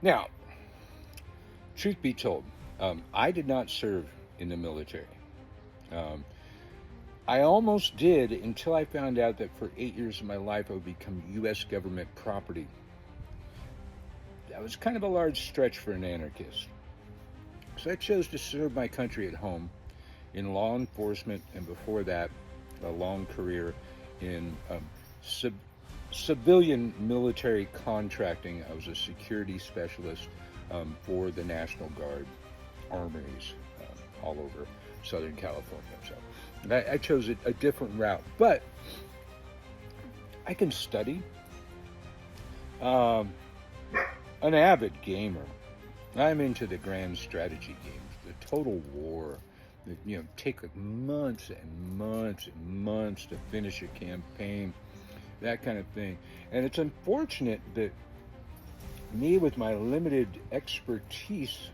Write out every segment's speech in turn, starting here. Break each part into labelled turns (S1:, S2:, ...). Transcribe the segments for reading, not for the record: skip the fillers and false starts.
S1: Now, truth be told, I did not serve in the military. Um, I almost did until I found out that for 8 years of my life I would become U.S. government property. That was kind of a large stretch for an anarchist. So I chose to serve my country at home in law enforcement, and before that, a long career in civilian military contracting. I was a security specialist for the National Guard armories all over Southern California. So I chose a different route, but I can study. Um, an avid gamer. I'm into the grand strategy games, the total war. That, take like months and months and months to finish a campaign, that kind of thing. And it's unfortunate that me, with my limited expertise,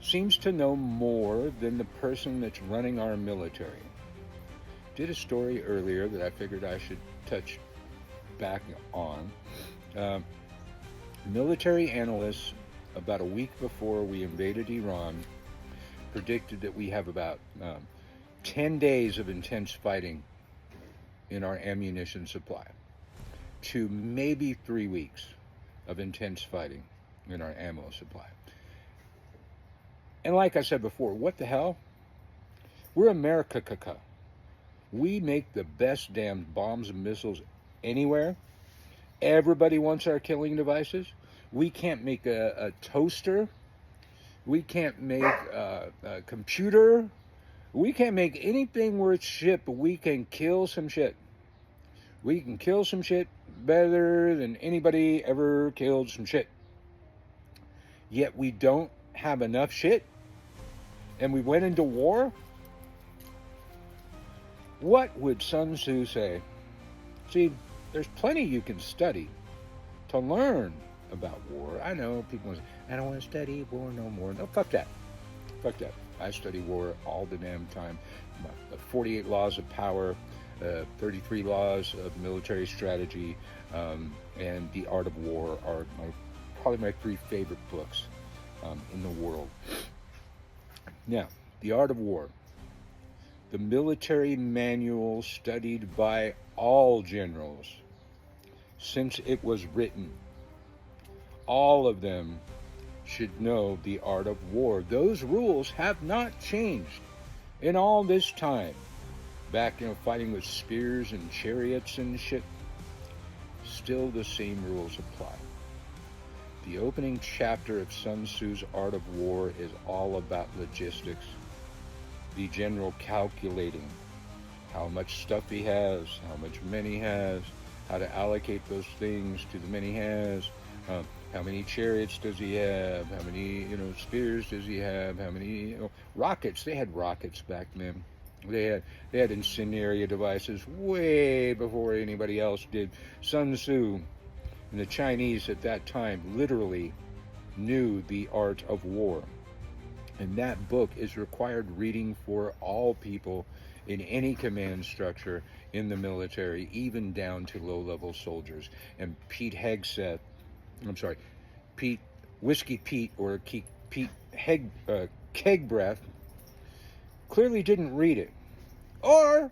S1: seems to know more than the person that's running our military. Did a story earlier that I figured I should touch back on. Military analysts, about a week before we invaded Iran, predicted that we have about 10 days of intense fighting in our ammunition supply, to maybe 3 weeks of intense fighting in our ammo supply. And like I said before, what the hell? We're America. We make the best damn bombs and missiles anywhere. Everybody wants our killing devices. We can't make a toaster. We can't make a computer. We can't make anything worth shit, but we can kill some shit. We can kill some shit better than anybody ever killed some shit. Yet we don't have enough shit. And we went into war. What would Sun Tzu say? See, there's plenty you can study to learn about war. I know people say, I don't want to study war no more. No, fuck that. Fuck that. I study war all the damn time. 48 laws of power, 33 laws of military strategy, and The Art of War are probably my 3 favorite books in the world. Now, The Art of War. The military manual studied by all generals since it was written. All of them should know the art of war. Those rules have not changed in all this time. Back, fighting with spears and chariots and shit, still the same rules apply. The opening chapter of Sun Tzu's Art of War is all about logistics. The general calculating how much stuff he has, how much men he has, how to allocate those things to the men he has, how many chariots does he have, how many, spears does he have, how many, rockets. They had rockets back then. They had incendiary devices way before anybody else did. Sun Tzu and the Chinese at that time literally knew the art of war. And that book is required reading for all people in any command structure in the military, even down to low-level soldiers. And Whiskey Pete, or KegBreath, clearly didn't read it. Or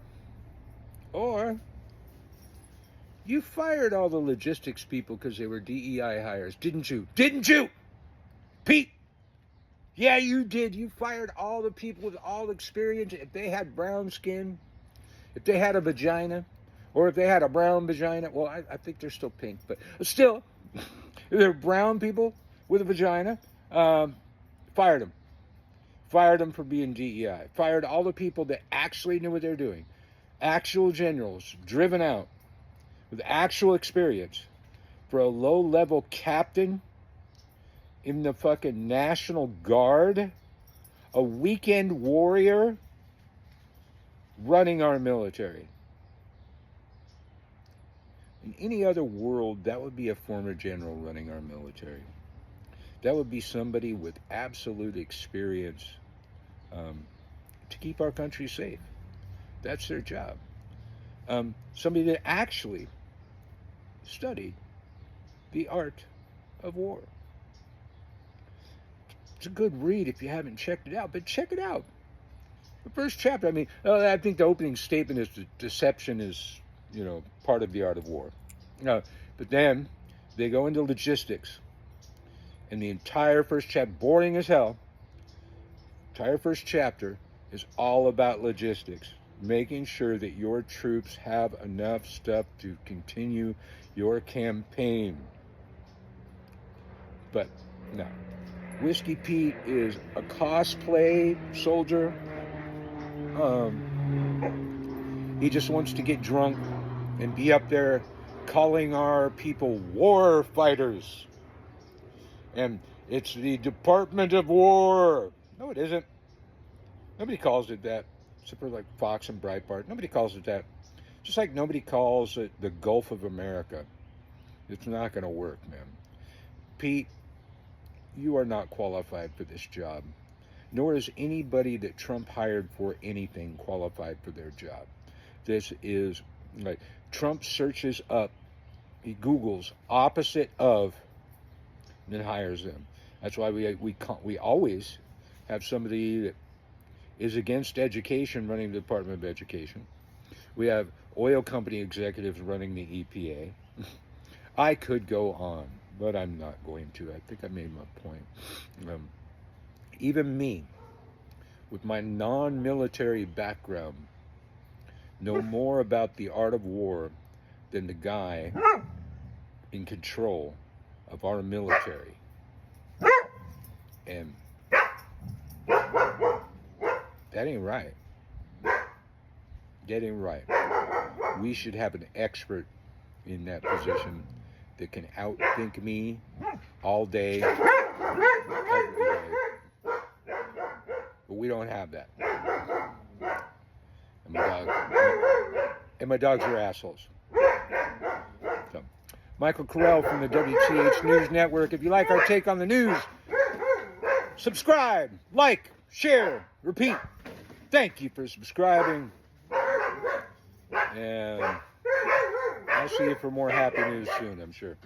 S1: you fired all the logistics people because they were DEI hires, didn't you? Didn't you, Pete? Yeah, you did. You fired all the people with all the experience. If they had brown skin, if they had a vagina, or if they had a brown vagina, well, I think they're still pink, but still, if they're brown people with a vagina, fired them. Fired them for being DEI. Fired all the people that actually knew what they're doing. Actual generals driven out with actual experience for a low-level captain in the fucking National Guard, a weekend warrior running our military. In any other world, that would be a former general running our military. That would be somebody with absolute experience to keep our country safe. That's their job. Somebody that actually studied the art of war. It's a good read if you haven't checked it out, but check it out. The first chapter, I mean, I think the opening statement is that deception is, part of the art of war. But then they go into logistics. And the entire first chapter, boring as hell, entire first chapter is all about logistics. Making sure that your troops have enough stuff to continue your campaign. But no. Whiskey Pete is a cosplay soldier. He just wants to get drunk and be up there calling our people war fighters. And it's the Department of War. No, it isn't. Nobody calls it that. Except for like Fox and Breitbart. Nobody calls it that. Just like nobody calls it the Gulf of America. It's not going to work, man. Pete, you are not qualified for this job. Nor is anybody that Trump hired for anything qualified for their job. This is like Trump searches up, he Googles opposite of, and then hires them. That's why we always have somebody that is against education running the Department of Education. We have oil company executives running the EPA. I could go on, but I'm not going to. I think I made my point. Even me, with my non-military background, know more about the art of war than the guy in control of our military. And that ain't right. That ain't right. We should have an expert in that position that can outthink me all day, every day. But we don't have that. And my dogs are assholes. So, Michael Carell from the WTH News Network. If you like our take on the news, subscribe, like, share, repeat. Thank you for subscribing. And I'll see you for more happy news soon, I'm sure.